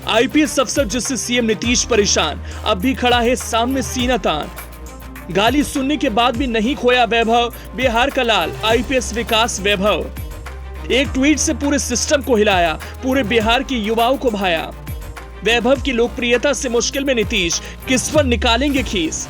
IPS अफसर जिससे CM Nitish परेशान, अब भी खड़ा है सामने सीना तान। गाली सुनने के बाद भी नहीं खोया वैभव, बिहार का लाल आईपीएस विकास वैभव। एक ट्वीट से पूरे सिस्टम को हिलाया, पूरे बिहार के युवाओं को भाया। वैभव की लोकप्रियता से मुश्किल में नीतीश, किस पर निकालेंगे खीस।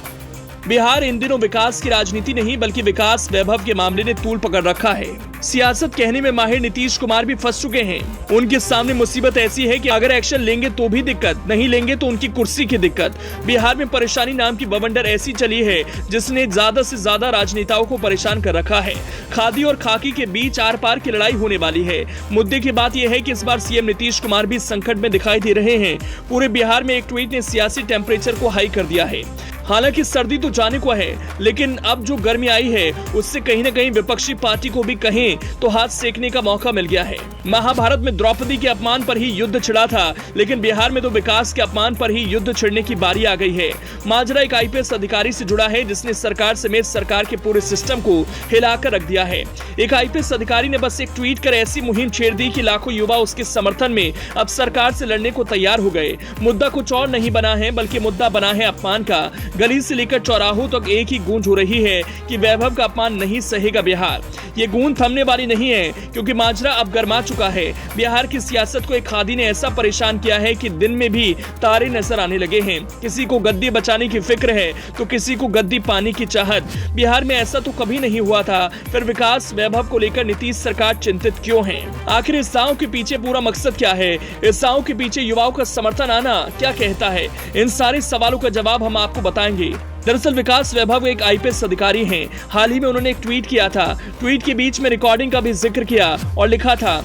बिहार इन दिनों विकास की राजनीति नहीं बल्कि विकास वैभव के मामले ने तूल पकड़ रखा है। सियासत कहने में माहिर नीतीश कुमार भी फंस चुके हैं। उनके सामने मुसीबत ऐसी है कि अगर एक्शन लेंगे तो भी दिक्कत, नहीं लेंगे तो उनकी कुर्सी की दिक्कत। बिहार में परेशानी नाम की बवंडर ऐसी चली है जिसने ज्यादा से ज्यादा राजनेताओं को परेशान कर रखा है। खादी और खाकी के बीच आर पार की लड़ाई होने वाली है। मुद्दे की बात यह है कि इस बार सीएम नीतीश कुमार भी संकट में दिखाई दे रहे हैं। पूरे बिहार में एक ट्वीट ने सियासी टेम्परेचर को हाई कर दिया है। हालांकि सर्दी तो जाने को है, लेकिन अब जो गर्मी आई है उससे कहीं न कहीं विपक्षी पार्टी को भी कहें तो हाथ सेकने का मौका मिल गया है। महाभारत में द्रौपदी के अपमान पर ही युद्ध छिड़ा था, लेकिन बिहार में तो विकास के अपमान पर ही युद्ध छिड़ने की बारी आ गई है। माजरा एक आईपीएस अधिकारी से जुड़ा है जिसने सरकार समेत सरकार के पूरे सिस्टम को हिलाकर रख दिया है। एक आईपीएस अधिकारी ने बस एक ट्वीट कर ऐसी मुहिम छेड़ दी कि लाखों युवा उसके समर्थन में अब सरकार से लड़ने को तैयार हो गए। मुद्दा कुछ और नहीं बना है बल्कि मुद्दा बना है अपमान का। गली से लेकर चौराहों तक एक ही गूंज हो रही है कि वैभव का अपमान नहीं सहेगा बिहार। ये गूंज थमने वाली नहीं है क्योंकि माजरा अब गर्मा चुका है। बिहार की सियासत को एक खादी ने ऐसा परेशान किया है कि दिन में भी तारे नजर आने लगे हैं। किसी को गद्दी बचाने की फिक्र है तो किसी को गद्दी पाने की चाहत। बिहार में ऐसा तो कभी नहीं हुआ था। फिर विकास वैभव को लेकर नीतीश सरकार चिंतित क्यों है? आखिर इस दांव के पीछे पूरा मकसद क्या है? इस दांव के पीछे युवाओं का समर्थन आना क्या कहता है? इन सारे सवालों का जवाब हम आपको बताएंगे। दरअसल विकास वैभव एक आईपीएस अधिकारी हैं। हाल ही में उन्होंने एक ट्वीट किया था। ट्वीट के बीच में रिकॉर्डिंग का भी जिक्र किया और लिखा था,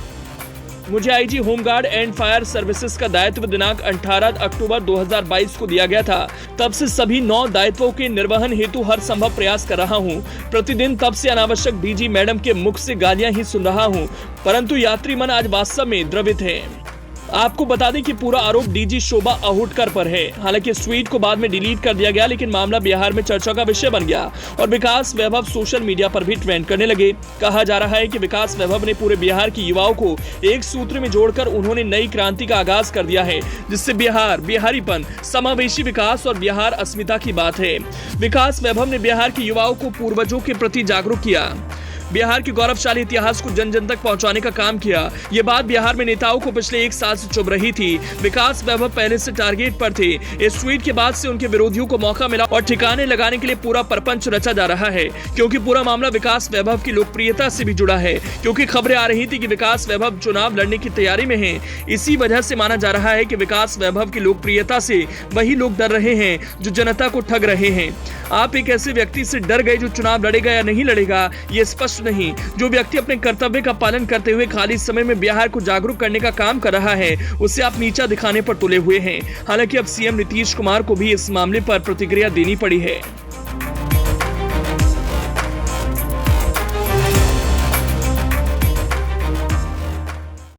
मुझे IG home guard and fire services का दायित्व दिनांक 18 अक्टूबर 2022 को दिया गया था। तब से सभी 9 दायित्वों के निर्वहन हेतु हर संभव प्रयास कर रहा हूं। प्रतिदिन तब से अनावश्यक डीजी मैडम के मुख से गालियां ही सुन रहा हूं, परंतु यात्री मन आज वास्तव में द्रवित है। आपको बता दें कि पूरा आरोप डीजी शोभा अहुटकर पर है। हालांकि इस ट्वीट को बाद में डिलीट कर दिया गया, लेकिन मामला बिहार में चर्चा का विषय बन गया और विकास वैभव सोशल मीडिया पर भी ट्रेंड करने लगे। कहा जा रहा है कि विकास वैभव ने पूरे बिहार के युवाओं को एक सूत्र में जोड़कर उन्होंने नई क्रांति का आगाज कर दिया है, जिससे बिहार, बिहारीपन, समावेशी विकास और बिहार अस्मिता की बात है। विकास वैभव ने बिहार के युवाओं को पूर्वजों के प्रति जागरूक किया, बिहार के गौरवशाली इतिहास को जन जन तक पहुंचाने का काम किया। ये बात बिहार में नेताओं को पिछले 1 साल से चुभ रही थी। विकास वैभव पहले से टारगेट पर थे। इस ट्वीट के बाद से उनके विरोधियों को मौका मिला और ठिकाने लगाने के लिए पूरा परपंच रचा जा रहा है, क्योंकि पूरा मामला विकास वैभव की लोकप्रियता से भी जुड़ा है। क्योंकि खबरें आ रही थी कि विकास वैभव चुनाव लड़ने की तैयारी में है। इसी वजह से माना जा रहा है कि विकास वैभव की लोकप्रियता से वही लोग डर रहे हैं जो जनता को ठग रहे हैं। आप एक ऐसे व्यक्ति से डर गए जो चुनाव लड़ेगा या नहीं लड़ेगा ये स्पष्ट नहीं। जो व्यक्ति अपने कर्तव्य का पालन करते हुए खाली समय में बिहार को जागरूक करने का काम कर रहा है, उसे आप नीचा दिखाने पर तुले हुए हैं। हालांकि अब सीएम नीतीश कुमार को भी इस मामले पर प्रतिक्रिया देनी पड़ी है।